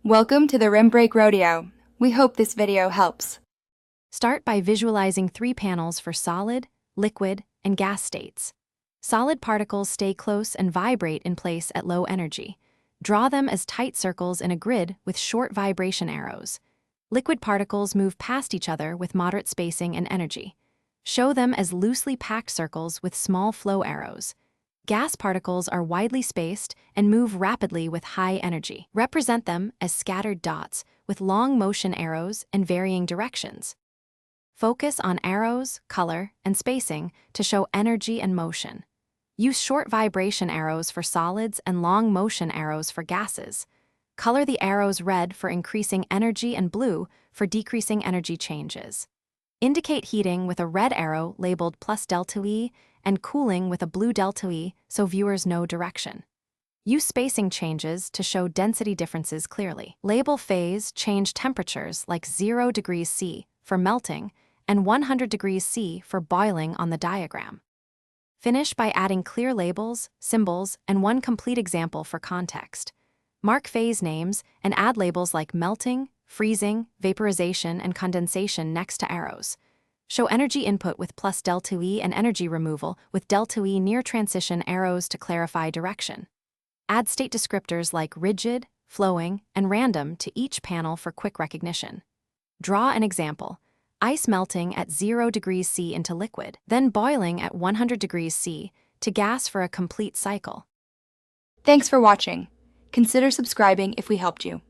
Welcome to the Rim Break Rodeo. We hope this video helps. Start by visualizing 3 panels for solid, liquid, and gas states. Solid particles stay close and vibrate in place at low energy. Draw them as tight circles in a grid with short vibration arrows. Liquid particles move past each other with moderate spacing and energy. Show them as loosely packed circles with small flow arrows. Gas particles are widely spaced and move rapidly with high energy. Represent them as scattered dots with long motion arrows and varying directions. Focus on arrows, color, and spacing to show energy and motion. Use short vibration arrows for solids and long motion arrows for gases. Color the arrows red for increasing energy and blue for decreasing energy changes. Indicate heating with a red arrow labeled plus delta E and cooling with a blue delta E so viewers know direction. Use spacing changes to show density differences clearly. Label phase change temperatures like 0 degrees C for melting and 100 degrees C for boiling on the diagram. Finish by adding clear labels, symbols, and one complete example for context. Mark phase names and add labels like melting, freezing, vaporization, and condensation next to arrows. Show energy input with plus delta E and energy removal with delta E near transition arrows to clarify direction. Add state descriptors like rigid, flowing, and random to each panel for quick recognition. Draw an example. Ice melting at 0 degrees C into liquid, then boiling at 100 degrees C to gas for a complete cycle. Thanks for watching. Consider subscribing if we helped you.